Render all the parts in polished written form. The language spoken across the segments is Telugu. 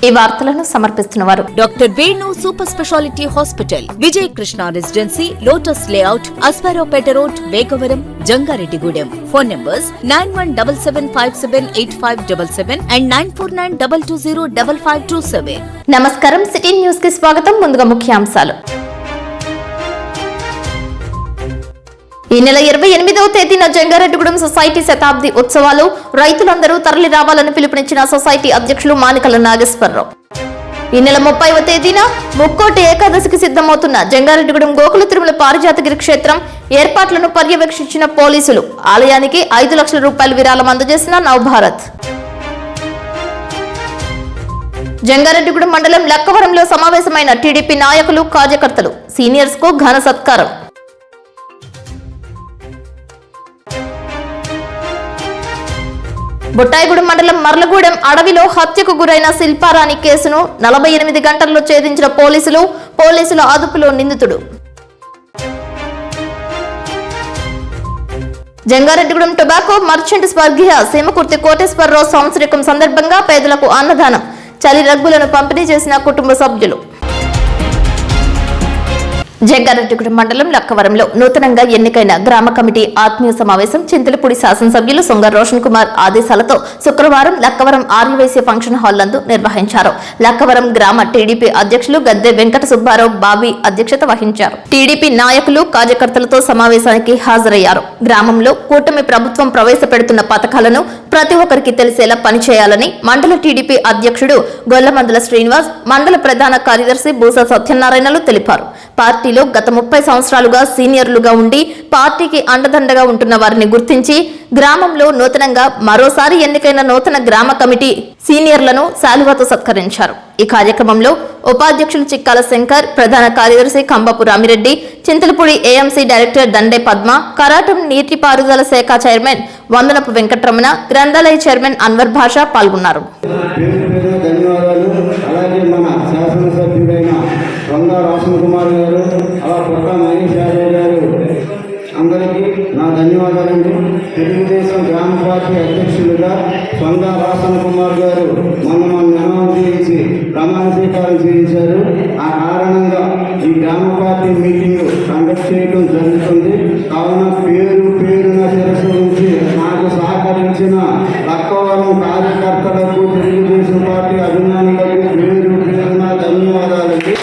ఈ వార్తలను సమర్పిస్తున్నవారు doctor Venu super speciality hospital, Vijay Krishna residency, lotus layout, Aswaraopeta road, Vegavaram, Jangareddygudem. Phone numbers 9177578577 and 9492205527. నమస్కారం. సిటీ న్యూస్ కి స్వాగతం. ముందుగా ముఖ్యాంశాలు. ఈ నెల 28వ తేదీన జంగారెడ్డిగూడెం సొసైటీ శతాబ్ది ఉత్సవాలు, రైతులందరూ తరలి రావాలని పిలుపునిచ్చిన సొసైటీ అధ్యక్షులు మానికల నాగేశ్వరరావు. ఈ నెల 30వ తేదీన ముక్కోటి ఏకాదశికి సిద్ధమవుతున్న జంగారెడ్డిగూడెం గోకుల తిరుమల పారిజాతగిరి క్షేత్రం ఏర్పాట్లను పర్యవేక్షించిన పోలీసులు. ఆలయానికి 5 లక్షల రూపాయల విరాళం అందజేసిన నవభారత్. జంగారెడ్డిగూడెం మండలం లక్కవరంలో సమావేశమైన టీడీపీ నాయకులు, కార్యకర్తలు. సీనియర్స్ కు ఘన సత్కారం. బుట్టాయిగూడెం మండలం మర్లగూడెం అడవిలో హత్యకు గురైన శిల్పారాణి కేసును 48 గంటల్లో ఛేదించిన పోలీసుల అదుపులో నిందితుడు. జంగారెడ్డిగూడెం టొబాకో మర్చెంట్ స్వర్గీయ సీమకుర్తి కోటేశ్వరరావు సంవత్సరికం సందర్భంగా పేదలకు అన్నదానం, చలి రగ్గులను పంపిణీ చేసిన కుటుంబ సభ్యులు. జంగారెడ్డిగూడెం మండలం లక్కవరంలో నూతనంగా ఎన్నికైన గ్రామ కమిటీ ఆత్మీయ సమావేశం చింతలపూడి శాసనసభ్యులు సొంగ రోషన్ కుమార్ ఆదేశాలతో శుక్రవారం లక్కవరం ఆర్యవైశ్య ఫంక్షన్ హాల్ నందు నిర్వహించారు. లక్కవరం గ్రామ టీడీపీ అధ్యక్షులు గద్దె వెంకట సుబ్బారావు బాబీ అధ్యక్షత వహించారు. టీడీపీ నాయకులు, కార్యకర్తలతో సమావేశానికి హాజరయ్యారు. గ్రామంలో కూటమి ప్రభుత్వం ప్రవేశపెడుతున్న పథకాలను ప్రతి ఒక్కరికి తెలిసేలా పనిచేయాలని మండల టీడీపీ అధ్యక్షుడు గొల్లమందల శ్రీనివాస్, మండల ప్రధాన కార్యదర్శి బూసా సత్యనారాయణలు తెలిపారు. పార్టీలో గత 30 సంవత్సరాలుగా సీనియర్లుగా ఉండి పార్టీకి అండదండగా ఉంటున్న వారిని గుర్తించి గ్రామంలో నూతనంగా మరోసారి ఎన్నికైన నూతన గ్రామ కమిటీ సీనియర్లను శాలువాతో సత్కరించారు. ఈ కార్యక్రమంలో ఉపాధ్యక్షులు చిక్కాల శంకర్, ప్రధాన కార్యదర్శి కంబపు రామిరెడ్డి, చింతలపూడి ఏఎంసీ డైరెక్టర్ దండే పద్మ, కరాటం నీటిపారుదల శాఖ చైర్మన్ వందనపు వెంకటరమణ, గ్రంథాలయ చైర్మన్ అన్వర్ భాషా పాల్గొన్నారు. అందరికీ నా ధన్యవాదాలండి. తెలుగుదేశం గ్రామ పార్టీ అధ్యక్షులుగా సొంగ రోషన్ కుమార్ గారు మొన్న అనౌన్స్ చేసి ప్రమాణ స్వీకారం చేయించారు. ఆ కారణంగా ఈ గ్రామ పార్టీ మీటింగ్ కండక్ట్ చేయడం జరుగుతుంది. కావున పేరున శిరస్సు నుంచి నాకు సహకరించిన లక్కవరం కార్యకర్తలకు, తెలుగుదేశం పార్టీ అభిమానులకు పేరున ధన్యవాదాలండి.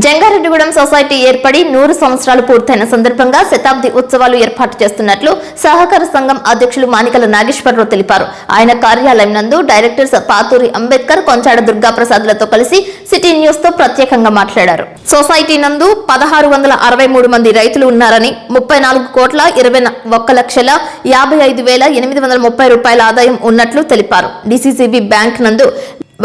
జంగారెడ్డిగూడెం సొసైటీ ఏర్పడి 100 సంవత్సరాలు పూర్తయిన సందర్భంగా శతాబ్ది ఉత్సవాలు ఏర్పాటు చేస్తున్నట్లు సహకార సంఘం అధ్యక్షులు మానికల నాగేశ్వరరావు తెలిపారు. ఆయన కార్యాలయం నందు డైరెక్టర్స్ పాతూరి అంబేద్కర్, కొంచాడ దుర్గాప్రసాద్లతో కలిసి సిటీ న్యూస్ తో ప్రత్యేకంగా మాట్లాడారు. సొసైటీ నందు 1663 మంది రైతులు ఉన్నారని, 34,21,55,830 రూపాయల ఆదాయం ఉన్నట్లు తెలిపారు. డిసిసిబి బ్యాంక్ నందు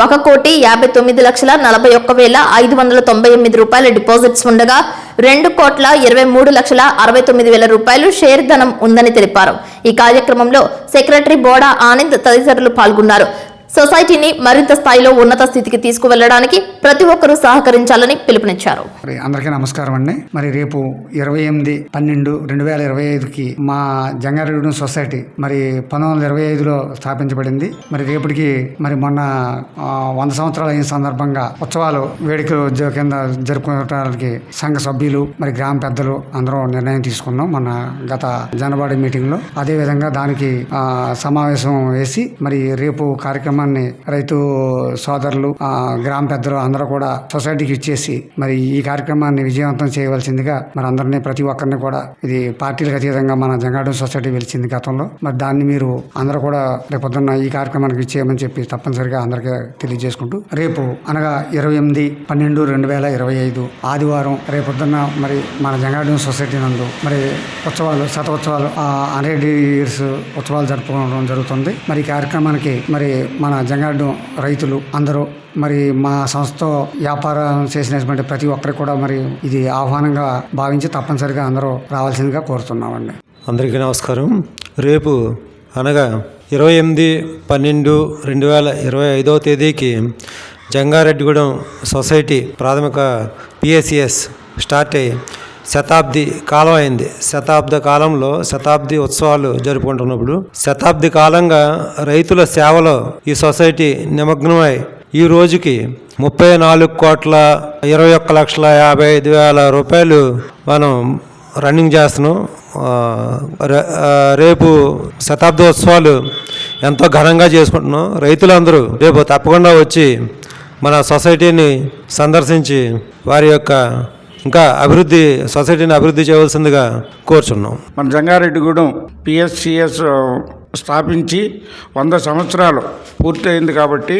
1,59,41,598 రూపాయల డిపాజిట్స్ ఉండగా 2,23,69,000 రూపాయలు షేర్ ధనం ఉందని తెలిపారు. ఈ కార్యక్రమంలో సెక్రటరీ బోడా ఆనంద్ తదితరులు పాల్గొన్నారు. సొసైటీని మరింత స్థాయిలో ఉన్నత స్థితికి తీసుకువెళ్లడానికి ప్రతి ఒక్కరూ సహకరించాలని పిలుపునిచ్చారు. అందరికీ నమస్కారం అండి. మరి రేపు 28/12/2025కి మా జంగారెడ్డిగూడెం సొసైటీ మరి 1925లో స్థాపించబడింది. మరి రేపటికి మరి మొన్న 100 సంవత్సరాలు అయిన సందర్భంగా ఉత్సవాలు వేడుకలు కింద జరుపుకోవడానికి సంఘ సభ్యులు, మరి గ్రామ పెద్దలు అందరూ నిర్ణయం తీసుకున్నాం మన గత జనవాడి మీటింగ్ లో. అదే విధంగా దానికి సమావేశం వేసి మరి రేపు కార్యక్రమాన్ని రైతు సోదరులు, గ్రామ పెద్దలు అందరూ కూడా సొసైటీకి ఇచ్చేసి మరి ఈ కార్యక్రమాన్ని విజయవంతం చేయవలసిందిగా మరి అందరినీ, ప్రతి ఒక్కరిని కూడా, ఇది పార్టీలకు అతీతంగా మన జంగారెడ్డిగూడెం సొసైటీ వెలిచింది గతంలో. మరి దాన్ని మీరు అందరూ కూడా రేపొద్దున్న ఈ కార్యక్రమానికి ఇచ్చేయమని చెప్పి తప్పనిసరిగా అందరికీ తెలియజేసుకుంటూ, రేపు అనగా 28/12/2025 ఆదివారం రేపొద్దున్న మరి మన జంగారెడ్డిగూడెం సొసైటీ నందు మరి ఉత్సవాలు, శతోత్సవాలు, 100 years ఉత్సవాలు జరుపుకోవడం జరుగుతుంది. మరి ఈ కార్యక్రమానికి మరి మన జంగారెడ్డిగూడెం రైతులు అందరూ, మరి మా సంస్థతో వ్యాపారం చేసినటువంటి ప్రతి ఒక్కరికి కూడా మరి ఇది ఆహ్వానంగా భావించి తప్పనిసరిగా అందరూ రావాల్సిందిగా కోరుతున్నామండి. అందరికీ నమస్కారం. రేపు అనగా 28/12/2025 తేదీకి జంగారెడ్డిగూడెం సొసైటీ ప్రాథమిక PACS స్టార్ట్ అయ్యి శతాబ్ది కాలం అయింది. శతాబ్ద కాలంలో శతాబ్ది ఉత్సవాలు జరుపుకుంటున్నప్పుడు శతాబ్ది కాలంగా రైతుల సేవలో ఈ సొసైటీ నిమగ్నమై ఈ రోజుకి 34,21,55,000 రూపాయలు మనం రన్నింగ్ చేస్తున్నాం. రేపు శతాబ్దోత్సవాలు ఎంతో ఘనంగా చేసుకుంటున్నాం. రైతులందరూ రేపు తప్పకుండా వచ్చి మన సొసైటీని సందర్శించి వారి యొక్క ఇంకా సొసైటీని అభివృద్ధి చేయవలసిందిగా కోరుచున్నాం. మన జంగారెడ్డిగూడెం పిఎస్సిఎస్ స్థాపించి 100 సంవత్సరాలు పూర్తయింది కాబట్టి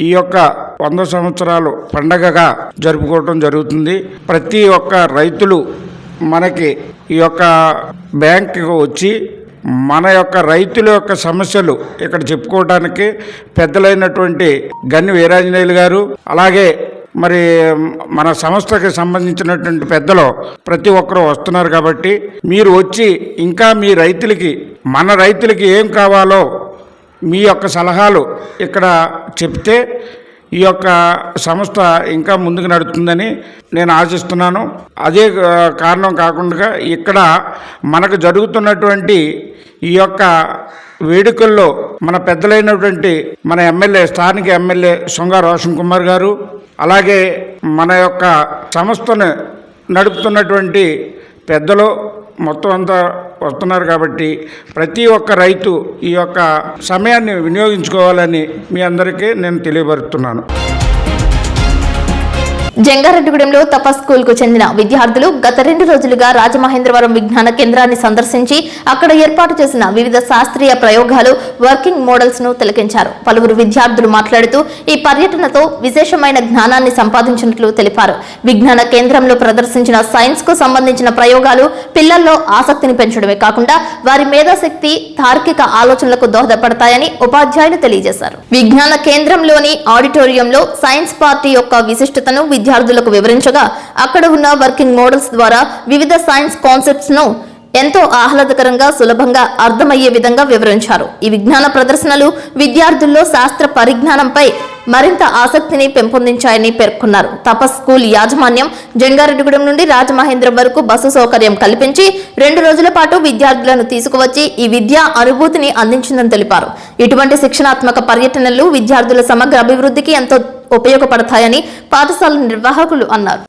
ఈ యొక్క 100 సంవత్సరాలు పండగగా జరుపుకోవటం జరుగుతుంది. ప్రతి ఒక్క రైతులు మనకి ఈ యొక్క బ్యాంకుకు వచ్చి మన యొక్క రైతుల యొక్క సమస్యలు ఇక్కడ చెప్పుకోవడానికి పెద్దలైనటువంటి గన్ని వీరాంజనేయులు గారు, అలాగే మరి మన సంస్థకి సంబంధించినటువంటి పెద్దలు ప్రతి ఒక్కరూ వస్తున్నారు. కాబట్టి మీరు వచ్చి ఇంకా మీ రైతులకి మన రైతులకి ఏం కావాలో మీ యొక్క సలహాలు ఇక్కడ చెప్తే ఈ యొక్క సంస్థ ఇంకా ముందుకు నడుస్తుందని నేను ఆశిస్తున్నాను. అదే కారణం కాకుండా ఇక్కడ మనకు జరుగుతున్నటువంటి ఈ యొక్క వేడుకల్లో మన పెద్దలైనటువంటి మన స్థానిక ఎమ్మెల్యే సొంగ రోషన్ కుమార్ గారు, అలాగే మన యొక్క సంస్థను నడుపుతున్నటువంటి పెద్దలు మొత్తం అంతా వస్తున్నారు. కాబట్టి ప్రతి ఒక్క రైతు ఈ యొక్క సమయాన్ని వినియోగించుకోవాలని మీ అందరికీ నేను తెలియపరుస్తున్నాను. జంగారెడ్డిగూడెంలో తపస్ స్కూల్ కు చెందిన విద్యార్థులు గత 2 రోజులుగా రాజమహేంద్రవరం విజ్ఞాన కేంద్రాన్ని సందర్శించి అక్కడ ఏర్పాటు చేసిన వివిధ శాస్త్రీయ ప్రయోగాలు, వర్కింగ్ మోడల్స్ ను తిలకించారు. పలువురు విద్యార్థులు మాట్లాడుతూ ఈ పర్యటనతో విశేషమైన జ్ఞానాన్ని సంపాదించినట్లు తెలిపారు. విజ్ఞాన కేంద్రంలో ప్రదర్శించిన సైన్స్ కు సంబంధించిన ప్రయోగాలు పిల్లల్లో ఆసక్తిని పెంచడమే కాకుండా వారి మేధాశక్తి, తార్కిక ఆలోచనలకు దోహదపడతాయని ఉపాధ్యాయులు తెలియజేశారు. విజ్ఞాన కేంద్రంలోని ఆడిటోరియంలో సైన్స్ పార్టీ యొక్క విశిష్టతను విద్యార్థులకు వివరించగా అక్కడ ఉన్న వర్కింగ్ మోడల్స్ ద్వారా వివిధ సైన్స్ కాన్సెప్ట్స్ ను ఎంతో ఆహ్లాదకరంగా, సులభంగా అర్థమయ్యే విధంగా వివరించారు. ఈ విజ్ఞాన ప్రదర్శనలు విద్యార్థుల్లో శాస్త్ర పరిజ్ఞానంపై మరింత ఆసక్తిని పెంపొందించాయని పేర్కొన్నారు. తపస్ స్కూల్ యాజమాన్యం జంగారెడ్డిగూడెం నుండి రాజమహేంద్రం వరకు బస్సు సౌకర్యం కల్పించి 2 రోజుల పాటు విద్యార్థులను తీసుకువచ్చి ఈ విద్యా అనుభూతిని అందించిందని తెలిపారు. ఇటువంటి శిక్షణాత్మక పర్యటనలు విద్యార్థుల సమగ్ర అభివృద్ధికి ఎంతో ఉపయోగపడతాయని పాఠశాల నిర్వాహకులు అన్నారు.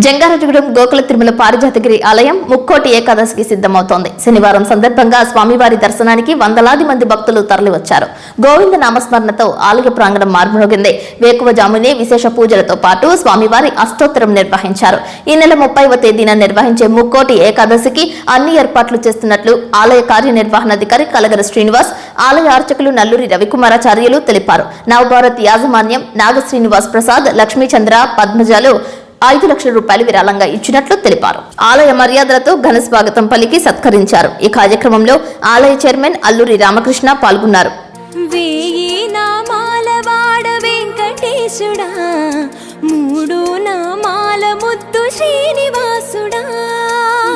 జంగారెడ్డిగూడెం గోకుల తిరుమల పారిజాతగిరి ఆలయం ముక్కోటి ఏకాదశికి సిద్ధమవుతోంది. శనివారం సందర్భంగా స్వామివారి దర్శనానికి వందలాది మంది భక్తులు తరలివచ్చారు. గోవింద నామస్మరణతో ఆలయ ప్రాంగణం మార్మోగింది. వేకువజామునే విశేష పూజలతో పాటు స్వామివారి అష్టోత్తరం నిర్వహించారు. ఈ నెల 30వ తేదీన నిర్వహించే ముక్కోటి ఏకాదశికి అన్ని ఏర్పాట్లు చేస్తున్నట్లు ఆలయ కార్యనిర్వహణాధికారి కలగర శ్రీనివాస్, ఆలయ అర్చకులు నల్లూరి రవికుమారాచార్యులు తెలిపారు. నవభారత్ యాజమాన్యం నాగ శ్రీనివాస్ ప్రసాద్, లక్ష్మీచంద్ర, పద్మజాలు 5 లక్షల రూపాయలు విరాళంగా ఇచ్చినట్లు తెలిపారు. ఆలయ మర్యాదలతో ఘన స్వాగతం పలికి సత్కరించారు. ఈ కార్యక్రమంలో ఆలయ చైర్మన్ అల్లూరి రామకృష్ణ పాల్గొన్నారు. వేయి నామాల వాడ వెంకటేశుడా, 3 నామాల ముద్దు శ్రీనివాసుడా.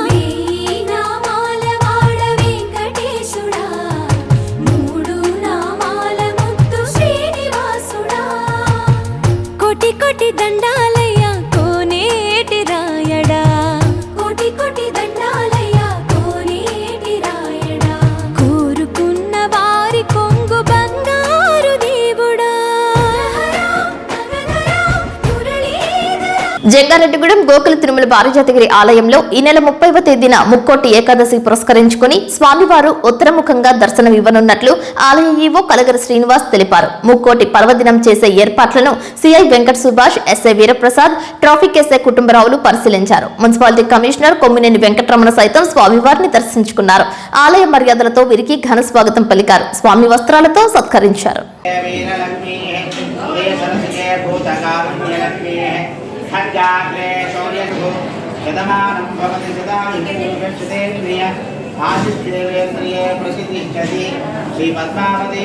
వేయి నామాల వాడ వెంకటేశుడా, 3 నామాల ముద్దు శ్రీనివాసుడా. కోటి కోటి దండాలయ్యా కోనేటి రాయడా, కోటి కోటి దండాలయ్యా కోనేటి రాయడా. కోరుకున్న వారి కొంగు బంగారు దేవుడా. జంగారెడ్డిగూడెం గోకుల తిరుమల పారిజాతగిరి ఆలయంలో ఈ నెల 30వ తేదీన ముక్కోటి ఏకాదశి పురస్కరించుకుని స్వామివారు ఉత్తరముఖంగా దర్శనం ఇవ్వనున్నట్లు ఆలయ ఈవో కలగరి శ్రీనివాస్ తెలిపారు. ముక్కోటి పర్వదినం చేసే ఏర్పాట్లను CI Venkata Subhash, SI Veeraprasad, traffic SI కుటుంబరావులు పరిశీలించారు. మున్సిపాలిటీ కమిషనర్ కొమ్మినేని వెంకటరమణ సైతం స్వామివారిని దర్శించుకున్నారు. ఆలయ మర్యాదలతో వీరికి ఘన స్వాగతం పలికారు. స్వామి వస్త్రాలతో సత్కరించారు. खड्गाग्रे शौर्यभो शतमानं भवति सदायुर्वेन्द्रिय आदित्यदेवेन्द्रिये प्रसिद्धिश्चति श्रीपद्मावती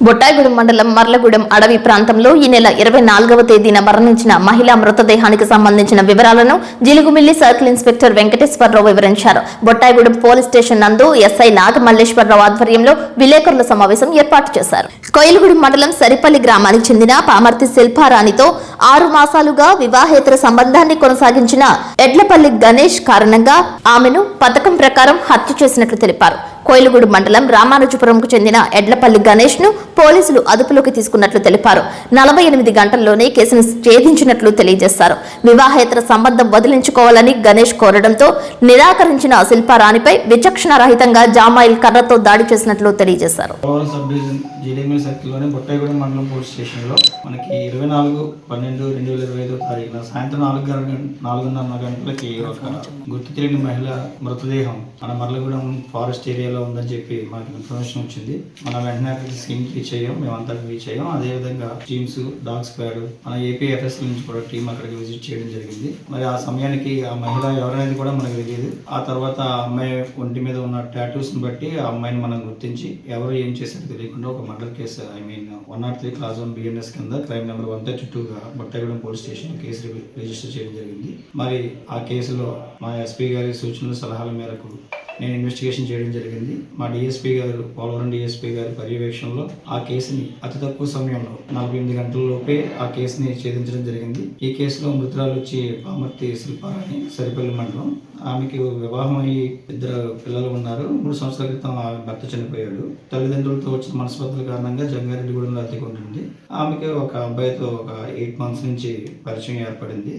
బొట్టాయిగూడెం మండలం మర్లగూడెం అడవి ప్రాంతంలో ఈ నెల 24వ తేదీన మరణించిన మహిళా మృతదేహానికి సంబంధించిన వివరాలను జిలుగుమిల్లి సర్కిల్ ఇన్స్పెక్టర్ వెంకటేశ్వరరావు వివరించారు. బొట్టాయిగూడెం పోలీస్ స్టేషన్ నందు ఎస్ఐ నాగమల్లేశ్వరరావు ఆధ్వర్యంలో విలేకరుల సమావేశం ఏర్పాటు చేశారు. కోయిలగూడెం మండలం సరిపల్లి గ్రామానికి చెందిన పామర్తి శిల్పారాణితో 6 మాసాలుగా వివాహేతర సంబంధాన్ని కొనసాగించిన ఎడ్లపల్లి గణేష్ కారణంగా ఆమెను పథకం ప్రకారం హత్య చేసినట్లు తెలిపారు. కోయిలగూడు మండలం రామానుజపురంకు చెందిన ఎడ్లపల్లి గణేష్ ను పోలీసులు అదుపులోకి తీసుకున్నట్లు తెలిపారు. 48 గంటల్లోనే కేసును ఛేదించినట్లు తెలియజేశారు. వివాహేతర సంబంధం వదిలించుకోవాలని గణేష్ కోరడంతో నిరాకరించిన శిల్పారాణిపై విచక్షణ రహితంగా జామాయిల్ కర్రతో దాడి చేసినట్లు తెలియజేశారు. జీడీఎంఎల్ సర్కిల్లోని బొట్టాయిగూడెం మండలం పోలీస్ స్టేషన్లో మనకి 24/12/2025 తారీఖున సాయంత్రం 4:30 గంటలకి ఒక గుర్తు తెలియని మహిళ మృతదేహం మన మర్లగూడెం ఫారెస్ట్ ఏరియాలో ఉందని చెప్పి మనకి ఇన్ఫర్మేషన్ వచ్చింది. మనం వెంటనే స్కీమ్ రీచ్ అయ్యాం, మేమంతా రీచ్ అయ్యాం. అదేవిధంగా టీమ్స్, డాగ్ స్క్వాడ్, మన ఏపీఎఫ్ఎస్ నుంచి కూడా టీం అక్కడికి విజిట్ చేయడం జరిగింది. మరి ఆ సమయానికి ఆ మహిళ ఎవరనేది కూడా మనకు తెలియదు. ఆ తర్వాత ఆ అమ్మాయి ఒంటి మీద ఉన్న టాటూస్ ని బట్టి ఆ అమ్మాయిని మనం గుర్తించి ఎవరు ఏం చేశారో తెలియకుండా ఒక మర్డర్ కేసు 103 క్లాస్ 1 బిఎన్ఎస్ కింద క్రైమ్ నెంబర్ 132గా Bottaigudem police station case register చేయడం జరిగింది. మరి ఆ కేసులో మా ఎస్పీ గారి సూచనలు, సలహాల మేరకు నేను ఇన్వెస్టిగేషన్ చేయడం జరిగింది. మా డిఎస్పీ గారు, పోలవరం డిఎస్పీ గారి పర్యవేక్షణలో ఆ కేసుని అతి తక్కువ సమయంలో 48 గంటలలోపే ఆ కేసుని ఛేదించడం జరిగింది. ఈ కేసులో మృతురాలు వచ్చి పామర్తి శిల్పారాణి, సరిపల్లి మండలం. ఆమెకి వివాహం అయ్యి 2 పిల్లలు ఉన్నారు. 3 సంవత్సరాల క్రితం ఆమె భర్త చనిపోయాడు. తల్లిదండ్రులతో వచ్చిన మనస్పర్ధల కారణంగా జంగారెడ్డిగూడెంలో అద్దెకుంటుంది. ఆమెకి ఒక అబ్బాయితో ఒక 8 మంత్స్ నుంచి పరిచయం ఏర్పడింది.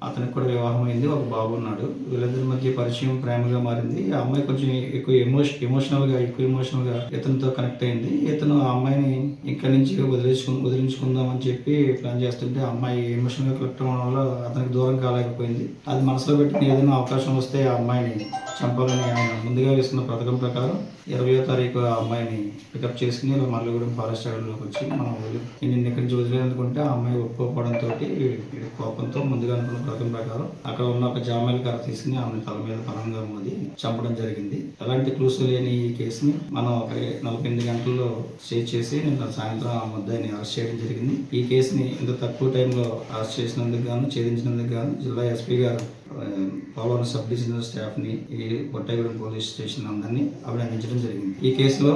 అతనికి కూడా వివాహం అయింది, ఒక బాబు ఉన్నాడు. వీళ్ళిద్దరి మధ్య పరిచయం ప్రేమగా మారింది. ఆ అమ్మాయి కొంచెం ఎక్కువ ఎమోషనల్ గా ఇతనితో కనెక్ట్ అయింది. ఇతను ఆ అమ్మాయిని ఇక్కడి నుంచి వదిలించుకుందాం అని చెప్పి ప్లాన్ చేస్తుంటే ఆ అమ్మాయి ఎమోషనల్ గా కనెక్ట్ అవ్వడం వల్ల అతనికి దూరం కాలేకపోయింది. అది మనసులో పెట్టిన ఏదైనా అవకాశం వస్తే ఆ అమ్మాయిని చంపాలని ఆయన ముందుగా వేసుకున్న పథకం ప్రకారం 20వ తారీఖు ఆ అమ్మాయిని పికప్ చేసుకుని మర్లగూడెం ఫారెస్ట్ అడవిలోకి వచ్చి మనం నిన్న ఇక్కడి నుంచి వదిలేదనుకుంటే ఆ అమ్మాయి ఒప్పుకోవడంతో కోపంతో ముందుగా అనుకున్న పథకం ప్రకారం అక్కడ ఉన్న ఒక జామాయిల్ కర్ర తీసుకుని ఆమె తల మీద బలంగా మోది చంపడం జరిగింది. ఎలాంటి క్లూస్ లేని ఈ కేసుని మనం ఒక 48 గంటల్లో స్టేజ్ చేసి నిన్న సాయంత్రం ఆ ముద్దాయిని అరెస్ట్ చేయడం జరిగింది. ఈ కేసుని ఇంత తక్కువ టైంలో అరెస్ట్ చేసినందుకు గాను, ఛేదించినందుకు గాను జిల్లా ఎస్పీ గారు, పోలవరం సబ్ డివిజనల్ స్టాఫ్ ని, ఈ బొట్టాయిగూడెం పోలీస్ స్టేషన్ అందరినీ అభినందించడం జరిగింది. ఈ కేసులో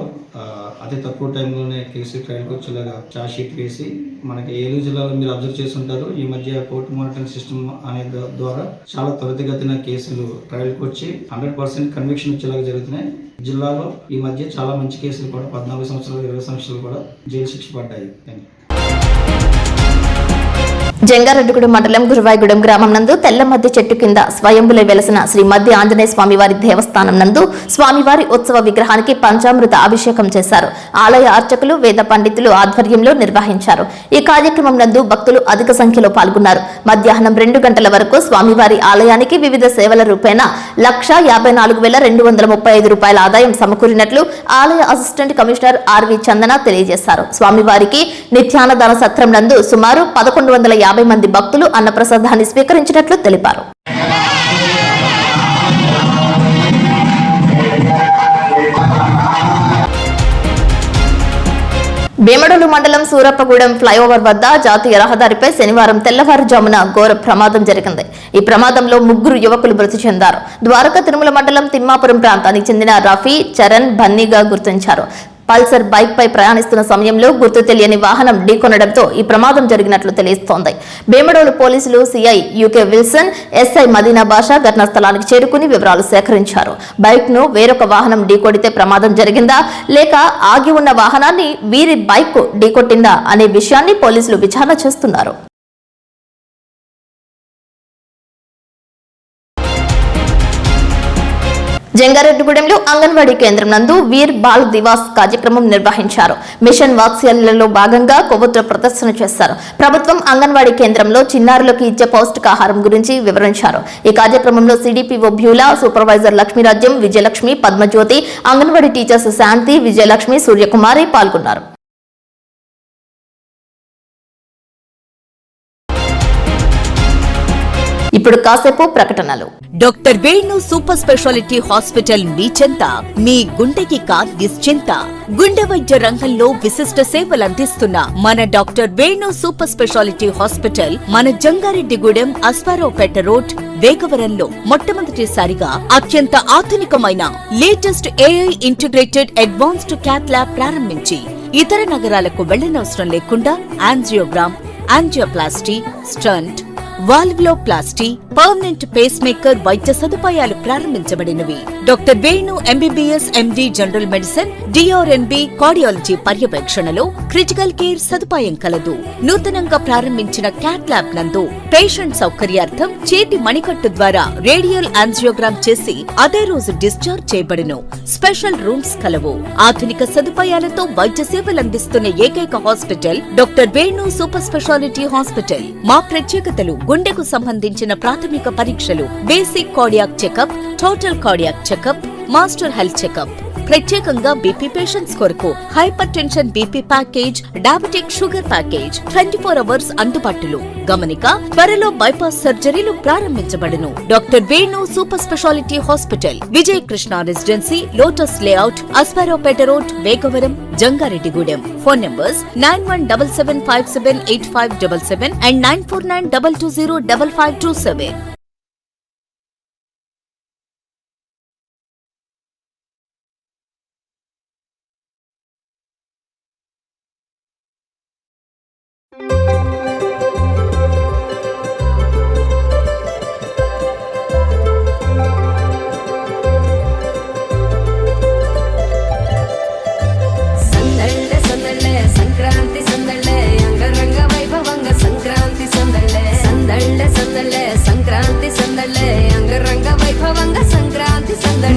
అతి తక్కువ టైంలోనే కేసు ట్రయల్కి వచ్చేలాగా ఛార్జ్ షీట్ వేసి మనకి ఏలూరు జిల్లాలో మీరు అబ్జర్వ్ చేస్తుంటారు. ఈ మధ్య కోర్టు మానిటరింగ్ సిస్టమ్ అనే ద్వారా చాలా త్వరితగతిన కేసులు ట్రయల్కి వచ్చి 100% కన్విక్షన్ వచ్చేలాగా జరుగుతున్నాయి. జిల్లాలో ఈ మధ్య చాలా మంచి కేసులు కూడా 14 సంవత్సరాలు, 20 సంవత్సరాలు కూడా జైలు శిక్ష పడ్డాయి. జంగారెడ్డిగూడెం మండలం గురువాయిగూడెం గ్రామం నందు తెల్లమద్ది చెట్టు కింద స్వయంభులై వెలసిన శ్రీ మద్ది ఆంజనేయ స్వామివారి దేవస్థానం నందు స్వామివారి ఉత్సవ విగ్రహానికి పంచామృత అభిషేకం చేశారు. ఆలయ అర్చకులు, వేద పండితులు ఆధ్వర్యంలో నిర్వహించారు. ఈ కార్యక్రమం నందు భక్తులు అధిక సంఖ్యలో పాల్గొన్నారు. మధ్యాహ్నం 2 గంటల వరకు స్వామివారి ఆలయానికి వివిధ సేవల రూపేణా 1,54,235 రూపాయల ఆదాయం సమకూరినట్లు ఆలయ అసిస్టెంట్ కమిషనర్ ఆర్వి చందన తెలియజేశారు. స్వామివారికి నిత్యాన్నదాన సత్రం నందు సుమారు 1150 మంది భక్తులు అన్నప్రసాదాన్ని స్వీకరించినట్లు తెలిపారు. భీమడోలు మండలం సూరప్పగూడెం ఫ్లైఓవర్ వద్ద జాతీయ రహదారిపై శనివారం తెల్లవారుజామున ఘోర ప్రమాదం జరిగింది. ఈ ప్రమాదంలో 3 యువకులు మృతి చెందారు. ద్వారకా తిరుమల మండలం తిమ్మాపురం ప్రాంతానికి చెందిన రఫీ, చరణ్, బన్నీగా గుర్తించారు. పల్సర్ బైక్ పై ప్రయాణిస్తున్న సమయంలో గుర్తు తెలియని వాహనం ఢీకొనడంతో ఈ ప్రమాదం జరిగినట్లు తెలుస్తోంది. భీమడోలు పోలీసులు CI UK Wilson, SI Madina Basha ఘటనా స్థలానికి చేరుకుని వివరాలు సేకరించారు. బైక్ ను వేరొక వాహనం ఢీకొడితే ప్రమాదం జరిగిందా లేక ఆగి ఉన్న వాహనాన్ని వీరి బైక్ ఢీకొట్టిందా అనే విషయాన్ని పోలీసులు విచారణ చేస్తున్నారు. జంగారెడ్డిగూడెంలో అంగన్వాడీ కేంద్రం నందు వీర్ బాల్ దివాస్ కార్యక్రమం నిర్వహించారు. మిషన్ వాత్సల్యంలో భాగంగా కొవ్వొత్తుల ప్రదర్శన చేశారు. ప్రభుత్వం అంగన్వాడీ కేంద్రంలో చిన్నారులకు ఇచ్చే పౌష్టికాహారం గురించి వివరించారు. ఈ కార్యక్రమంలో CDPO Beulah, supervisor Lakshmirajyam, Vijayalakshmi, Padmajyothi, anganwadi teachers Shanti, Vijayalakshmi, Suryakumari పాల్గొన్నారు. ఇప్పుడు కాసేపు ప్రకటనలు. Doctor Venu super speciality hospital మీ చెంత, మీ గుండెకి నిశ్చింత. గుండె వైద్య రంగంలో విశిష్ట సేవలందిస్తున్న మన doctor Venu super speciality hospital మన జంగారెడ్డిగూడెం అస్పారావుపేట రోడ్ వేగవరంలో మొట్టమొదటిసారిగా అత్యంత ఆధునికమైన latest AI integrated advanced cath lab ప్రారంభించి ఇతర నగరాలకు వెళ్లనవసరం లేకుండా angiogram, angioplasty, stent, valvuloplasty, permanent pacemaker వైద్య సదుపాయాలు ప్రారంభించబడినవి. Doctor Venu MBBS MD general medicine, DrNB cardiology పర్యవేక్షణలో క్రిటికల్ కేర్ సదుపాయం కలదు. నూతనంగా ప్రారంభించిన క్యాట్ ల్యాబ్ నందు పేషెంట్ సౌకర్యార్థం చేతి మణికట్టు ద్వారా రేడియల్ యాంజియోగ్రామ్ చేసి అదే రోజు డిశ్చార్జ్ చేయబడును. స్పెషల్ రూమ్స్ కలవు. ఆధునిక సదుపాయాలతో వైద్య సేవలందిస్తున్న ఏకైక hospital doctor Venu super speciality hospital. మా ప్రత్యేకతలు: గుండెకు సంబంధించిన ప్రాథమిక పరీక్షలు, basic cardiac checkup, total cardiac checkup, master health checkup. ప్రత్యేకంగా బీపీ పేషెంట్స్ కొరకు hypertension BP package, diabetic sugar package 24 hours అందుబాటులో. గమనిక: త్వరలో బైపాస్ సర్జరీలు ప్రారంభించబడును. Doctor Venu super speciality hospital, Vijaya Krishna residency, lotus layout, Aswaraopeta road, Vegavaram, Jangareddygudem. Phone numbers 9177578577 and 9492205527.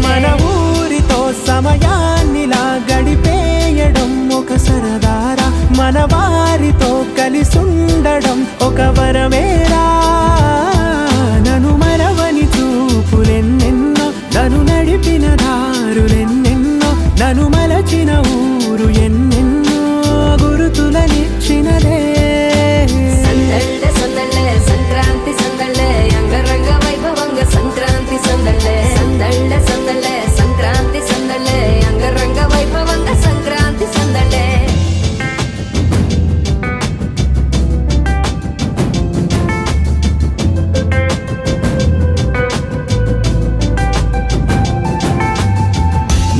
మన ఊరితో సమయాన్నిలా గడిపేయడం ఒక సరదారా, మన వారితో కలిసుండడం ఒక వరమేరా. నన్ను మరవని చూపులెన్నెన్నో, నన్ను నడిపిన దారులెన్నెన్నో, నన్ను మలచిన ఊరు ఎన్నెన్నో గురుతులనిచ్చినదే. సంక్రాంతి సందళ్ళే అంగరంగ వైభవంగ సంక్రాంతి సందళ్ళే, సందళ్ళే సందళ్ళే సంక్రాంతి సందళ్ళే అంగరంగ వైభవంగ సంక్రాంతి సందళ్ళే.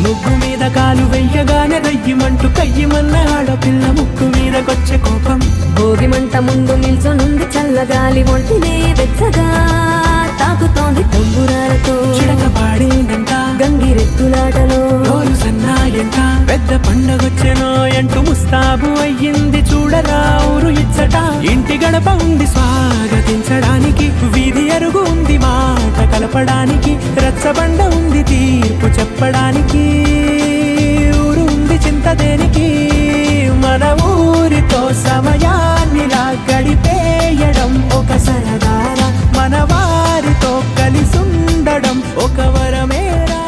ముగ్గు మీద కాలు వెయ్యగానే రయ్యమంటూ కయ్యమన్న ఆడపిల్ల ముక్కు మీదకొచ్చే కోపం. భోగి మంట ముందు నిల్చొనుంది చల్లగాలి, ఒంటినే వెచ్చగా తాకుతోంది తంబురాలతో. చిడక పాడిందంట గంగిరెద్దులాటలో, రోజు సన్నాయంట పెద్ద పండగొచ్చెనో అంటూ ముస్తాబు అయ్యింది చూడరా ఊరు ఇచ్చట. ఇంటి గడప ఉంది స్వాగతించడానికి, వీధి అరుగు ఉంది మాట కలపడానికి, రచ్చబండ ఉంది తీర్పు చెప్పడానికి, ఊరు ఉంది చింత దేనికి. మన ఊరితో సమయాన్నిలా గడిపేయడం ఒక సరదారా, మన వారితో కలిసుండడం ఒక వరమేరా.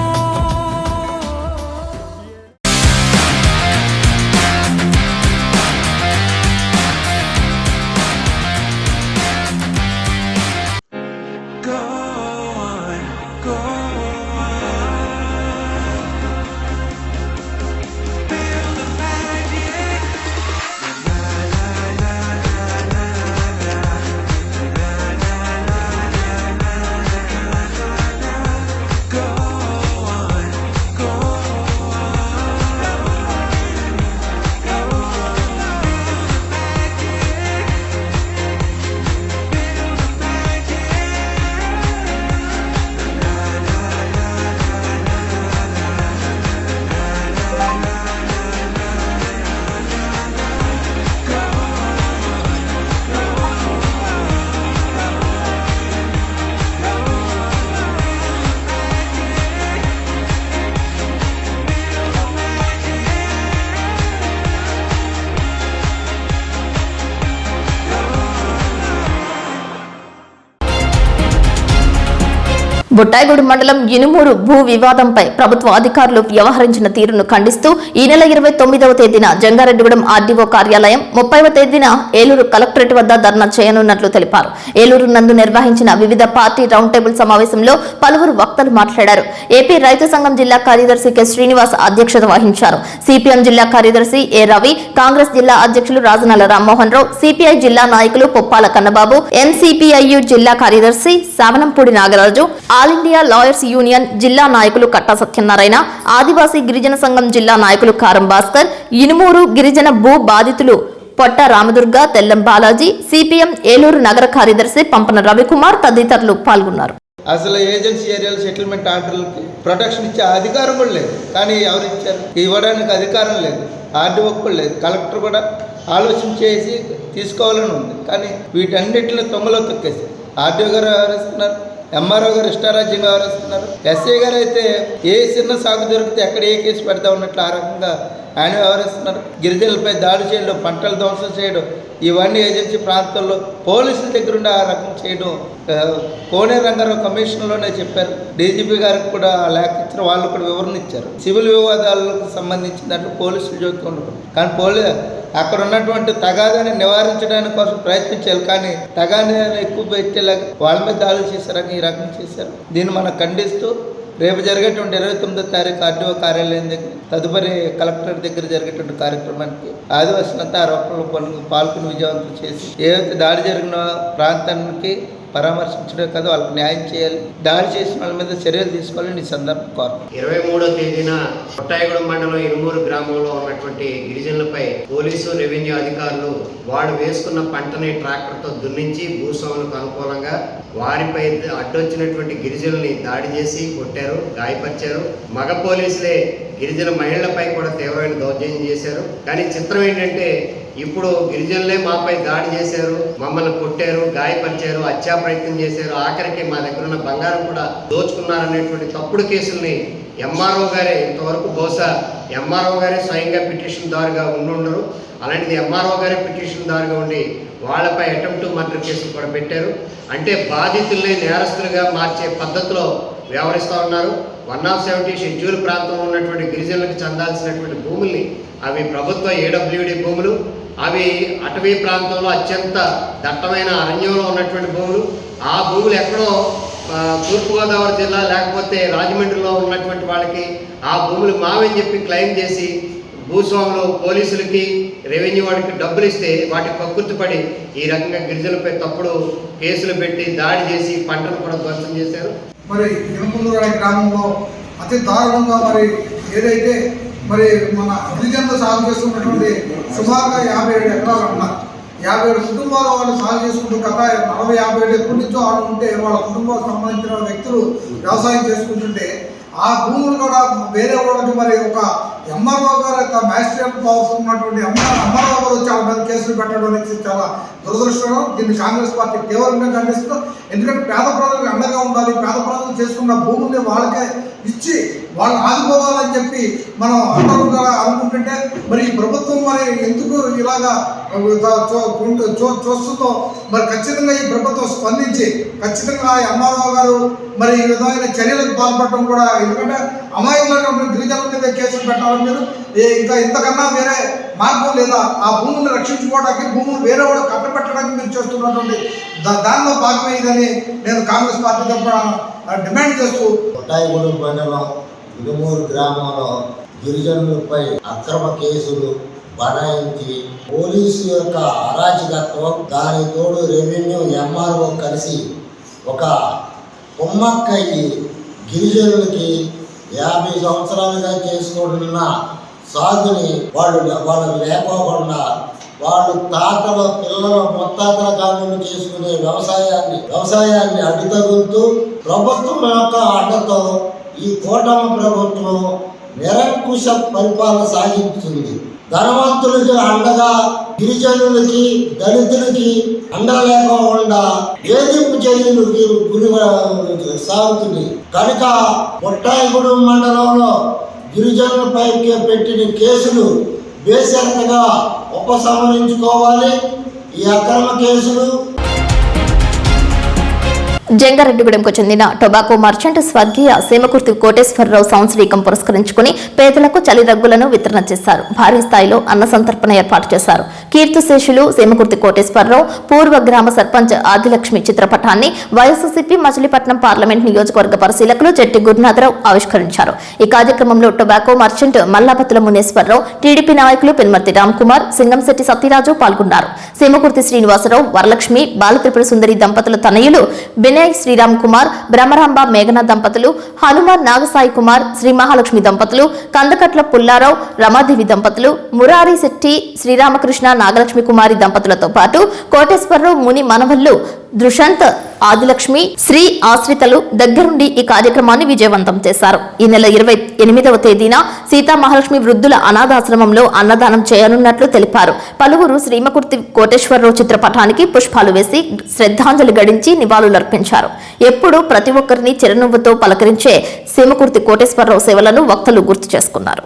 బుట్టాయిగూడు మండలం ఇనుమూరు భూ వివాదంపై ప్రభుత్వ అధికారులు వ్యవహరించిన తీరును ఖండిస్తూ ఈ నెల 29వ తేదీన జంగారెడ్డిగూడెం ఆర్డీఓ కార్యాలయం, 30వ తేదీన ఏలూరు కలెక్టరేట్ వద్ద ధర్నా చేయనున్నట్లు తెలిపారు. ఏలూరు నందు నిర్వహించిన వివిధ పార్టీ రౌండ్ టేబుల్ సమావేశంలో పలువురు వక్తలు మాట్లాడారు. ఏపీ రైతు సంఘం జిల్లా కార్యదర్శి కె శ్రీనివాస్ అధ్యక్షత వహించారు. సిపిఎం జిల్లా కార్యదర్శి ఏ రవి, కాంగ్రెస్ జిల్లా అధ్యక్షులు రాజనాల రామ్మోహన్ రావు, సిపిఐ జిల్లా నాయకులు పొప్పాల కన్నబాబు, ఎన్సిపిఐయు జిల్లా కార్యదర్శి Savanampudi Nagaraju, all India lawyers union జిల్లా నాయకులు కట్టా సత్యనారాయణ, ఆదివాసీ గిరిజన సంఘం జిల్లా నాయకులు కారం భాస్కర్, ఇనుమూరు గిరిజన భూ బాధితులు పొట్ట రామదుర్గ, తెల్లం బాలాజీ, సిపిఎం ఏలూరు నగర కార్యదర్శి పంపన రవికుమార్ తదితరులు పాల్గొన్నారు. అసలు ఏజెన్సీ ఏరియాల సెటిల్మెంట్ ఆర్డర్లకి ప్రొటెక్షన్ ఇచ్చే అధికారం కూడా లేదు. కానీ ఎవరు ఇచ్చారు? ఇవ్వడానికి అధికారం లేదు, ఆర్డీఓ కూడా లేదు. కలెక్టర్ కూడా ఆలోచన చేసి తీసుకోవాలని ఉంది. కానీ వీటన్నిటిని తొంగలో తొక్కేసి ఆర్డీఓ గారు వ్యవహరిస్తున్నారు, ఎంఆర్ఓ గారు ఇష్టారాజ్యంగా వ్యవహరిస్తున్నారు. ఎస్ఐ గారు అయితే ఏ చిన్న సాగు దొరికితే ఎక్కడ ఏ కేసు పెడతా ఉన్నట్లు ఆ రకంగా ఆయన వ్యవహరిస్తున్నారు. గిరిజనులపై దాడి చేయడం, పంటలు ధ్వంసం చేయడం, ఇవన్నీ ఏజెన్సీ ప్రాంతాల్లో పోలీసుల దగ్గర ఉండి ఆ రకం చేయడం కోనే రంగారావు కమిషన్లోనే చెప్పారు. డీజీపీ గారికి కూడా లేఖ ఇచ్చారు, వాళ్ళు కూడా వివరణ ఇచ్చారు. సివిల్ వివాదాలకు సంబంధించిన దాంట్లో పోలీసులు జోక్యం ఉండకూడదు. కానీ అక్కడ ఉన్నటువంటి తగాదాన్ని నివారించడానికి కోసం ప్రయత్నించారు. కానీ తగాదాన్ని ఎక్కువ పెట్టేలాగా వాళ్ళ మీద దాడులు చేశారని ఈ రకం చేశారు. దీన్ని మనం ఖండిస్తూ రేపు జరిగేటువంటి 29వ తారీఖు ఆర్డీఓ కార్యాలయం దగ్గర, తదుపరి కలెక్టరేట్ దగ్గర జరిగేటువంటి కార్యక్రమానికి ఆదివాసులంతా ఆరోపణలు పాల్గొని విజయవంతం చేసి ఏదైతే దాడి జరిగిన ప్రాంతానికి పరామర్శించడం కదా, వాళ్ళకి న్యాయం చేయాలి, దాడి చేసిన వాళ్ళ మీద చర్యలు తీసుకోవాలని ఈ సందర్భం కోరుతాం. 23వ తేదీన బుట్టాయిగూడెం మండలం ఇనుమూరు గ్రామంలో ఉన్నటువంటి గిరిజనులపై పోలీసు, రెవెన్యూ అధికారులు వాడు వేసుకున్న పంటని ట్రాక్టర్తో దున్నించి భూస్వాములకు అనుకూలంగా వారిపై అడ్డొచ్చినటువంటి గిరిజనుల్ని దాడి చేసి కొట్టారు, గాయపరిచారు. మగ పోలీసులే గిరిజన మహిళలపై కూడా తీవ్రమైన దౌర్జన్యం చేశారు. కానీ చిత్రం ఏంటంటే ఇప్పుడు గిరిజనులే మాపై దాడి చేశారు, మమ్మల్ని కొట్టారు, గాయపరిచారు, హత్యా ప్రయత్నం చేశారు, ఆఖరికి మా దగ్గర ఉన్న బంగారం కూడా దోచుకున్నారనేటువంటి తప్పుడు కేసుల్ని ఎంఆర్ఓ గారే, ఇంతవరకు బహుశా ఎంఆర్ఓ గారే స్వయంగా పిటిషన్ దారుగా ఉండరు. అలాంటిది ఎంఆర్ఓ గారే పిటిషన్ దారుగా ఉండి వాళ్ళపై అటెంప్ట్ మర్డర్ కేసులు కూడా పెట్టారు. అంటే బాధితుల్ని నేరస్తులుగా మార్చే పద్ధతిలో వ్యవహరిస్తూ ఉన్నారు. 170 షెడ్యూల్ ప్రాంతంలో ఉన్నటువంటి గిరిజనులకు చెందాల్సినటువంటి భూముల్ని, అవి ప్రభుత్వ ఏడబ్ల్యూడి భూములు, అవి అటవీ ప్రాంతంలో అత్యంత దట్టమైన అరణ్యంలో ఉన్నటువంటి భూములు, ఆ భూములు ఎక్కడో తూర్పుగోదావరి జిల్లా లేకపోతే రాజమండ్రిలో ఉన్నటువంటి వాళ్ళకి ఆ భూములు మావని చెప్పి క్లెయిమ్ చేసి భూస్వాములు పోలీసులకి, రెవెన్యూ వాడికి డబ్బులు ఇస్తే వాటి కక్కుర్తిపడి ఈ రకంగా గిరిజనులపై తప్పుడు కేసులు పెట్టి దాడి చేసి పంటను కూడా ధ్వంసం చేశారు. మరి ఇనుమూరు అనే గ్రామంలో అతి దారుణంగా మరి ఏదైతే మరి మన గిరిజనులు సాగు చేస్తున్నటువంటి సుమారుగా 57 ఎకరాలు ఉన్నారు. 57 కుటుంబాల వాళ్ళు సాగు చేసుకుంటూ గత 40-50 ఎప్పటి నుంచో వాళ్ళు ఉంటే వాళ్ళ కుటుంబాలకు సంబంధించిన వ్యక్తులు వ్యవసాయం చేసుకుంటుంటే ఆ భూములు కూడా వేరే వాళ్ళకి మరి ఒక ఎంఆర్ఓ గారు యొక్క మ్యాజిస్ట్రేట్ పవర్స్ ఉన్నటువంటి ఎంఆర్ఓ గారు వచ్చి వాళ్ళ మీద కేసులు పెట్టడం అనేది చాలా దురదృష్టం. దీన్ని కాంగ్రెస్ పార్టీ తీవ్రంగా ఖండిస్తూ, ఎందుకంటే పేద ప్రజలకు అండగా ఉండాలి, పేద ప్రజలు చేసుకున్న భూముల్ని వాళ్ళకే ఇచ్చి వాళ్ళు ఆదుకోవాలని చెప్పి మనం అందరూ అనుకుంటుంటే మరి ఈ ప్రభుత్వం మరి ఎందుకు ఇలాగా చూస్తుందో మరి ఖచ్చితంగా ఈ ప్రభుత్వం స్పందించి ఖచ్చితంగా ఎంఆర్ఓ గారు మరి ఈ విధమైన చర్యలకు పాల్పడటం కూడా, ఎందుకంటే అమాయకులైనటువంటి గిరిజనుల మీద కేసులు పెట్టాలని మీరు ఇంకా ఇంతకన్నా వేరే మార్గం లేదా? ఆ భూములను రక్షించుకోవడానికి, భూములు వేరే వాడు కట్టబెట్టడానికి మీరు చేస్తున్నటువంటి దానిలో భాగమే ఇదని నేను కాంగ్రెస్ పార్టీ తరఫున డిమాండ్ చేస్తూ, బుట్టాయిగూడెం మండలం ఇనుమూరు గ్రామంలో గిరిజనులపై అక్రమ కేసులు బనాయించి పోలీసు యొక్క అరాచకత్వం, దాని తోడు రెవెన్యూ ఎంఆర్ఓ కలిసి ఒక కుమ్మక్కయ్యి గిరిజనులకి 50 సంవత్సరాలుగా చేసుకుంటున్న సాగుని వాళ్ళకు లేకోకుండా వాళ్ళు తాతల పిల్లల ముత్తాతల కాలంలో చేసుకునే వ్యవసాయాన్ని అడ్డుతగులుతూ ప్రభుత్వం యొక్క అండతో ఈ కూటమి ప్రభుత్వం నిరంకుశ పరిపాలన సాగించింది. ధనవంతులకి అండగా గిరిజనులకి, దళితులకి అండ లేకుండా వేధింపు చర్యలు గురి సాగుతుంది. కనుక బుట్టాయిగూడెం మండలంలో గిరిజనులపై పెట్టిన కేసులు బేషరతుగా ఉపసంహరించుకోవాలి. ఈ అక్రమ కేసులు జంగారెడ్డిగూడెంకు చెందిన టొబాకో మర్చెంట్ స్వర్గీయ సీమకుర్తి కోటేశ్వరరావు సంవత్సరీకం పురస్కరించుకుని పేదలకు చలి రగ్గులను వితరణ చేశారు. భారీ స్థాయిలో అన్న సంతర్పణ ఏర్పాటు చేశారు. కీర్తిశేషులు సీమకుర్తి కోటేశ్వరరావు పూర్వ గ్రామ సర్పంచ్ ఆదిలక్ష్మి చిత్రపటాన్ని వైఎస్ఆర్సీపీ మచిలీపట్నం పార్లమెంట్ నియోజకవర్గ పరిశీలకులు జట్టి గురునాథరావు ఆవిష్కరించారు. ఈ కార్యక్రమంలో టొబాకో మర్చెంట్ మల్లాపతుల మునేశ్వరరావు, టీడీపీ నాయకులు పెన్మర్తి రామ్కుమార్, సింగంశెట్టి సత్యరాజు పాల్గొన్నారు. సీమకుర్తి శ్రీనివాసరావు, వరలక్ష్మి, బాలత్రిపుర సుందరి దంపతుల తనయులు వినయ్ శ్రీరామ్ కుమార్, బ్రహ్మరాంబ మేఘన దంపతులు, హనుమాన్ నాగసాయి కుమార్, శ్రీ మహాలక్ష్మి దంపతులు, కందకట్ల పుల్లారావు, రమాదేవి దంపతులు, మురారి శెట్టి, శ్రీరామకృష్ణ నాగలక్ష్మి కుమారి దంపతులతో పాటు కోటేశ్వరరావు ముని మనవళ్లు దృషంత్, ఆదిలక్ష్మి, శ్రీ ఆశ్రితలు దగ్గరుండి ఈ కార్యక్రమాన్ని విజయవంతం చేశారు. ఈ నెల 28వ తేదీన సీతా మహాలక్ష్మి వృద్ధుల అనాథాశ్రమంలో అన్నదానం చేయనున్నట్లు తెలిపారు. పలువురు శ్రీమకుర్తి కోటేశ్వరరావు చిత్రపటానికి పుష్పాలు వేసి శ్రద్ధాంజలి గడించి నివాళులర్పించారు. ఎప్పుడూ ప్రతి ఒక్కరిని చిరునవ్వుతో పలకరించే సీమకుర్తి కోటేశ్వరరావు సేవలను వక్తలు గుర్తు చేసుకున్నారు.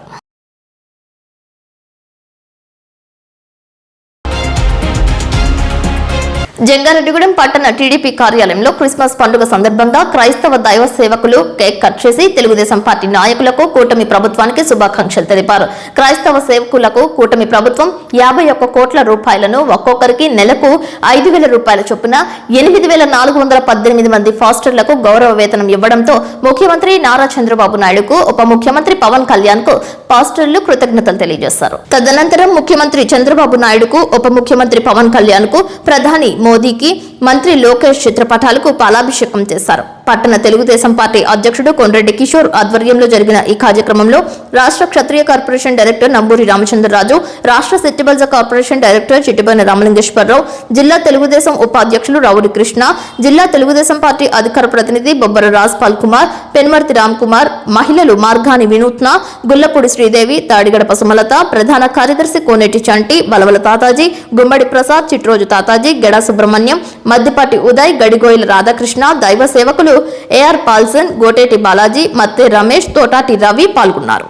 జంగారెడ్డిగూడెం పట్టణ టీడీపీ కార్యాలయంలో క్రిస్మస్ పండుగ సందర్భంగా క్రైస్తవ దైవ సేవకులు కేక్ కట్ చేసి తెలుగుదేశం పార్టీ నాయకులకు కూటమి ప్రభుత్వానికి శుభాకాంక్షలు తెలిపారు. క్రైస్తవ సేవకులకు కూటమి ప్రభుత్వం 51 కోట్ల రూపాయలను ఒక్కొక్కరికి నెలకు 5,000 రూపాయల చొప్పున 8,418 మంది ఫాస్టర్లకు గౌరవ వేతనం ఇవ్వడంతో ముఖ్యమంత్రి నారా చంద్రబాబు నాయుడుకు, ఉప ముఖ్యమంత్రి పవన్ కళ్యాణ్ కు పాస్టర్లు కృతజ్ఞతలు తెలియజేశారు. తదనంతరం ముఖ్యమంత్రి చంద్రబాబు నాయుడుకు, ఉప ముఖ్యమంత్రి పవన్ కళ్యాణ్ కు, ప్రధాని మోదీకి, మంత్రి లోకేష్ చిత్రపటాలకు పాలాభిషేకం చేశారు. పట్టణ తెలుగుదేశం పార్టీ అధ్యక్షుడు కొండ్రెడ్డి కిషోర్ ఆధ్వర్యంలో జరిగిన ఈ కార్యక్రమంలో రాష్ట్ర క్షత్రియ కార్పొరేషన్ డైరెక్టర్ నంబూరి రామచంద్రరాజు, రాష్ట్ర సెట్టిబల్జ కార్పొరేషన్ డైరెక్టర్ చిట్టిబోయిన రామలింగేశ్వరరావు, జిల్లా తెలుగుదేశం ఉపాధ్యక్షులు రావుడి కృష్ణ, జిల్లా తెలుగుదేశం పార్టీ అధికార ప్రతినిధి బొబ్బర రాజ్ పాల్ కుమార్, పెన్మర్తి రామ్ కుమార్, మహిళలు మార్గాని వినూత్న, గుల్లపూడి శ్రీదేవి, తాడిగడప సుమలత, ప్రధాన కార్యదర్శి కోనేటి చంటి, బలవల తాతాజీ, గుమ్మడి ప్రసాద్, చిట్రోజు తాతాజీ, గెడా సుబ్రహ్మణ్యం, మద్దిపాటి ఉదయ్, గడిగోయిల రాధాకృష్ణ, దైవ సేవకులు ఏఆర్ పాల్సన్, గోటేటి బాలాజీ, మత్తే రమేష్, తోటాటి రవి పాల్గొన్నారు.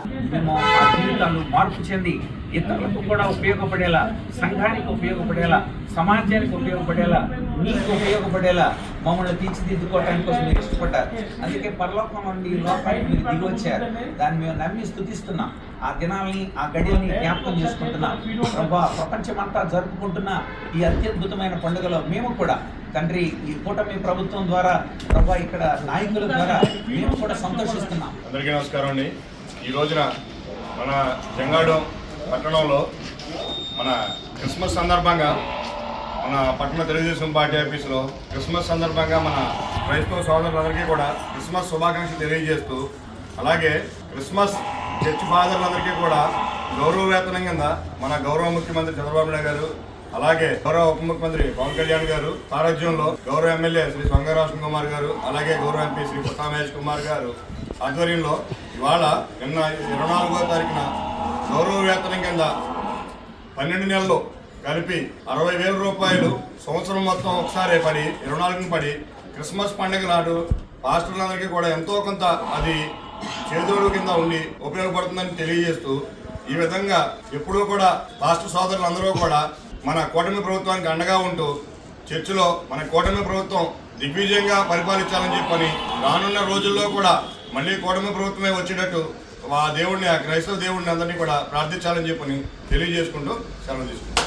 మార్పు చెంది ఇతరులకు కూడా ఉపయోగపడేలా, సంఘానికి ఉపయోగపడేలా, సమాజానికి ఉపయోగపడేలా, మీకు ఉపయోగపడేలా మమ్మల్ని తీర్చిదిద్దుకోవడానికి కోసం మీరు ఇష్టపడ్డారు. అందుకే పరలోకం నుండి ఈ లోకానికి మీరు దిగి వచ్చారు. దాన్ని మేము నమ్మి స్తుతిస్తున్నాం. ఆ దినాల్ని, ఆ గడియల్ని జ్ఞాపకం చేసుకుంటున్నాం. ప్రభా, ప్రపంచమంతా జరుపుకుంటున్న ఈ అత్యద్భుతమైన పండుగలో మేము కూడా తండ్రి ఈ కూటమి ప్రభుత్వం ద్వారా, ప్రభా, ఇక్కడ నాయకుల ద్వారా మేము కూడా సంతోషిస్తున్నాం. అందరికీ నమస్కారం అండి. ఈ రోజున మన జంగాడం పట్టణంలో మన క్రిస్మస్ సందర్భంగా మన పట్టణ తెలుగుదేశం పార్టీ ఆఫీసులో క్రిస్మస్ సందర్భంగా మన క్రైస్తవ సోదరులందరికీ కూడా క్రిస్మస్ శుభాకాంక్షలు తెలియజేస్తూ, అలాగే క్రిస్మస్ చర్చి ఫాదర్లందరికీ కూడా గౌరవ వేతనం కింద మన గౌరవ ముఖ్యమంత్రి చంద్రబాబు నాయుడు గారు, అలాగే గౌరవ ఉప ముఖ్యమంత్రి పవన్ కళ్యాణ్ గారు సారథ్యంలో గౌరవ ఎమ్మెల్యే శ్రీ సొంగ రోషన్ కుమార్ గారు, అలాగే గౌరవ ఎంపీ శ్రీ పుట్టా మహేష్ కుమార్ గారు ఆధ్వర్యంలో ఇవాళ నిన్న 24వ తారీఖున గౌరవ వేతనం కింద 12 నెలలు కలిపి 60,000 రూపాయలు సంవత్సరం మొత్తం ఒకసారి పడి 24ని పడి క్రిస్మస్ పండుగ నాడు పాస్టర్లందరికీ కూడా ఎంతో కొంత అది చేదోడు కింద ఉండి ఉపయోగపడుతుందని తెలియజేస్తూ, ఈ విధంగా ఎప్పుడూ కూడా పాస్టర్ సోదరులందరూ కూడా మన కూటమి ప్రభుత్వానికి అండగా ఉంటూ చర్చిలో మన కూటమి ప్రభుత్వం దిగ్విజయంగా పరిపాలించాలని చెప్పని, రానున్న రోజుల్లో కూడా మళ్ళీ కూటమి ప్రభుత్వమే వచ్చేటట్టు ఆ దేవుడిని, ఆ క్రైస్తవ దేవుడిని అందరినీ కూడా ప్రార్థించాలని చెప్పని తెలియజేసుకుంటూ సెలవు తీసుకుంటాం.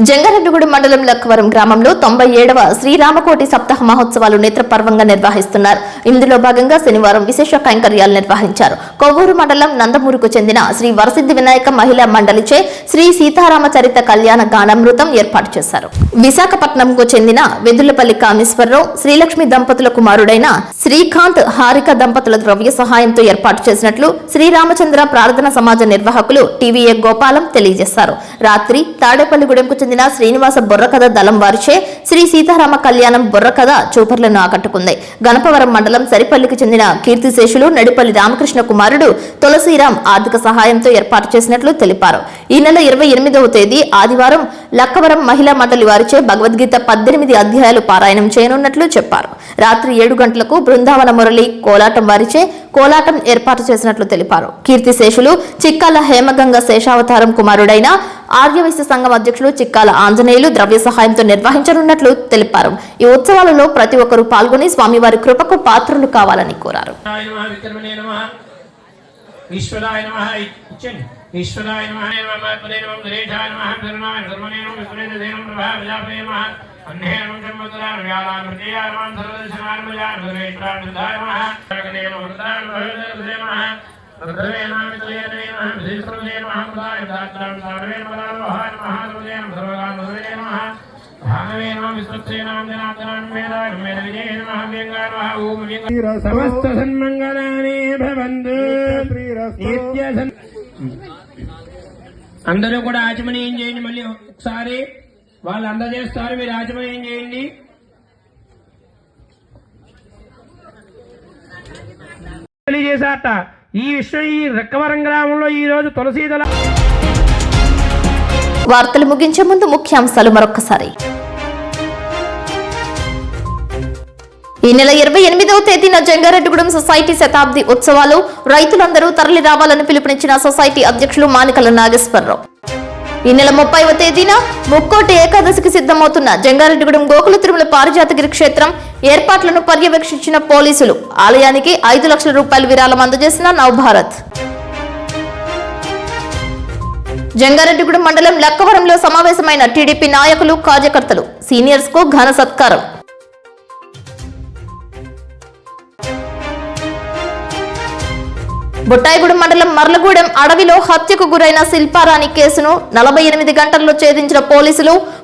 జంగారెడ్డిగూడెం మండలం లక్కవరం గ్రామంలో 97వ శ్రీరామకోటి సప్తాహ మహోత్సవాలు నేత్రపర్వంగా నిర్వహిస్తున్నారు. ఇందులో భాగంగా శనివారం విశేష కైంకర్యాలు నిర్వహించారు. కొవ్వూరు మండలం నందమూరుకు చెందిన శ్రీ వరసిద్ధి వినాయక మహిళా మండలిచే శ్రీ సీతారామచరిత కళ్యాణ గానామృతం ఏర్పాటు చేశారు. విశాఖపట్నంకు చెందిన వెదులపల్లి కామేశ్వరరావు, శ్రీలక్ష్మి దంపతుల కుమారుడైన శ్రీకాంత్, హారిక దంపతుల ద్రవ్య సహాయంతో ఏర్పాటు చేసినట్లు శ్రీరామచంద్ర ప్రార్థన సమాజ నిర్వాహకులు టీవీఏ గోపాలం తెలియజేశారు. రాత్రి తాడేపల్లిగూడెంకు చెందిన శ్రీనివాస బుర్రకథ దళం వారిచే శ్రీ సీతారామ కళ్యాణం బుర్రకథ చూపర్లను ఆకట్టుకుంది. గణపవరం మండలం సరిపల్లికి చెందిన కీర్తిశేషులు నడిపల్లి రామకృష్ణ కుమారుడు తులసీరాం ఆర్థిక సహాయంతో ఏర్పాటు చేసినట్లు తెలిపారు. ఈ నెల 28వ తేదీ ఆదివారం లక్కవరం మహిళా మండలి వారిచే భగవద్గీత 18 అధ్యాయాలు పారాయణం చేయనున్నట్లు చెప్పారు. రాత్రి 7 గంటలకు బృందావన మురళి కోలాటం వారిచే కోలాటం ఏర్పాటు చేసినట్లు తెలిపారు. కీర్తిశేషులు చిక్కాల హేమగంగ శేషావతారం కుమారుడైన ఆర్యవైశ్య సంఘం అధ్యక్షులు చిక్కాల ఆంజనేయులు ద్రవ్య సహాయంతో నిర్వహించనున్నట్లు తెలిపారు. ఈ ఉత్సవాలలో ప్రతి ఒక్కరూ పాల్గొని స్వామివారి కృపకు పాత్రులు కావాలని కోరారు. ఈశ్వరాయ నమః ఇచ్చండి. ఈశ్వరాయ నమః పదే నమః ధరేశాయ నమః ధర్మాయ ధర్మనే నమః విష్ణునే నమః ప్రభావజాపే నమః అన్నే నమః జన్మతరాయ వ్యాలాయ మృత్యాయ నమః సర్వదర్శనాయ నమః ధరేత్రాయ నమః జగనే నమః ధరాయ నమః రుద్రవే నమః విద్యే నమః విశ్రువే నమః ముదాయ దాత్రాయ సర్వే నమః లోహాయ నమః రుద్రే నమః సర్వగాయ నమః భాగవే నమః విశ్వక్సే నమః జనార్దనాయ వేదాయ వేద విజయ నమః వ్యంగాయ నమః ఓం వ్యంగాయ సమస్త సన్మంగళాని భవంతు. అందరూ కూడా ఆచమనీయం చేయండి. మళ్ళీ ఒకసారి వాళ్ళు అందజేస్తారు, మీరు ఆచమనీయం చేయండి. తెలియజేశాట ఈ విషయం ఈ రెక్కవరం గ్రామంలో ఈ రోజు తులసీదళ. వార్తలు ముగించే ముందు ముఖ్యాంశాలు మరొకసారి. ఈ నెల 28వ తేదీన జంగారెడ్డిగూడెం సొసైటీ శతాబ్ది ఉత్సవాలు, రైతులందరూ తరలి రావాలని పిలుపునిచ్చిన సొసైటీ అధ్యక్షులు మానికల నాగేశ్వరరావు. ఈ నెల 30వ తేదీన ముక్కోటి ఏకాదశికి సిద్ధమవుతున్న జంగారెడ్డిగూడెం గోకుల తిరుమల పారిజాతగిరి క్షేత్రం ఏర్పాట్లను పర్యవేక్షించిన పోలీసులు. ఆలయానికి 5 లక్షల రూపాయల విరాళం అందజేసిన నవభారత్. జంగారెడ్డిగూడెం మండలం లక్కవరంలో సమావేశమైన టీడీపీ నాయకులు, కార్యకర్తలు, సీనియర్స్ కు ఘన సత్కారం. బుట్టాయిగూడెం మండలం మర్లగూడెం అడవిలో హత్యకు గురైన శిల్పారాణి కేసును 48 గంటల్లో ఛేదించిన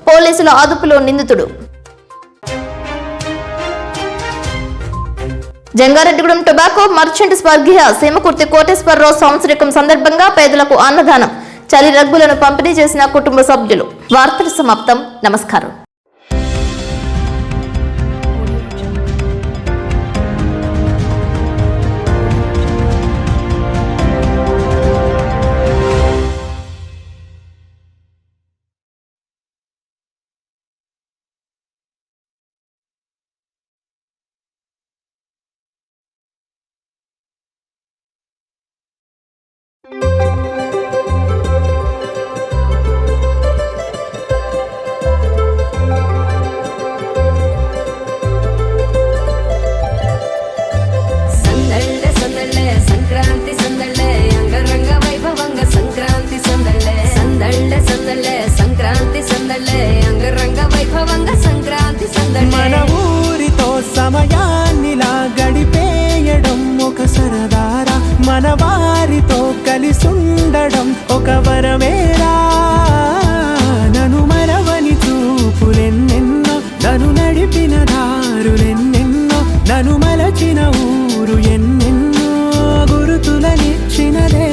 పోలీసుల అదుపులో నిందితుడు. జంగారెడ్డిగూడెం టొబాకో మర్చెంట్ స్వర్గీయ సీమకుర్తి కోటేశ్వరరావు సంవత్సరికం సందర్భంగా పేదలకు అన్నదానం, చలి రగ్గులను పంపిణీ చేసిన కుటుంబ సభ్యులు. వార్తలు సమాప్తం. నమస్కారం. మన ఊరితో సమయాన్నిలా గడిపేయడం ఒక సరదారా, మన వారితో కలిసుండడం ఒక వరమేరా. నన్ను మరవని చూపులెన్నెన్నో, నన్ను నడిపిన దారులెన్నెన్నో, నన్ను మలచిన ఊరు ఎన్నెన్నో గురుతులనిచ్చినదే.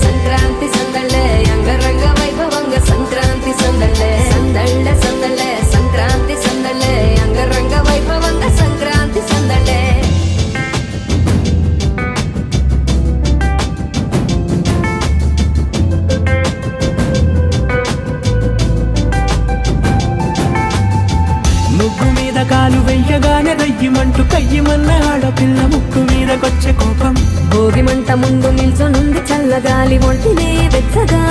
సంక్రాంతి సందళ్ళే అంగరంగ వైభవంగ సంక్రాంతి సందళ్ళే సందళ్ళే సందళ్ళే సంక్రాంతి సందళ్ళే అంగరంగ వైభవంగ సంక్రాంతి సందళ్ళే. ముగ్గు మీద కాలు వెయ్యగానే రయ్యమంటూ కయ్యమన్న ఆడపిల్ల ముక్కు మీదకొచ్చే కోపం. భోగి మంట ముందు నిల్చొనుంది చల్లగాలి, ఒంటినే వెచ్చగా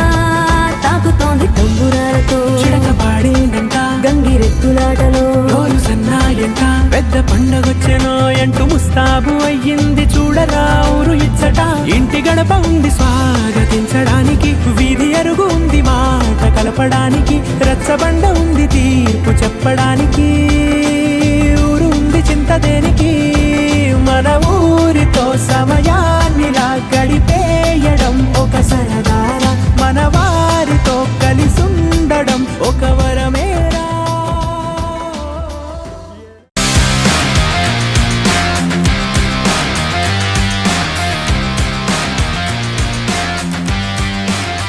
తాకుతోంది తంబురాలతో. చిడక పాడేనంట గంగిరెద్దులాటలో, రోజు సన్నాయంట పెద్ద పండగొచ్చెనో అంటూ ముస్తాబు అయ్యింది చూడరా ఊరు ఇచ్చట. ఇంటి గడప ఉంది స్వాగతించడానికి, వీధి అరుగు ఉంది మాట కలపడానికి, రచ్చబండ ఉంది తీర్పు చెప్పడానికి, ఊరు ఉంది చింత దేనికి. మన ఊరితో సమయాన్నిలా గడిపేయడం ఒక సరదారా, మన వారితో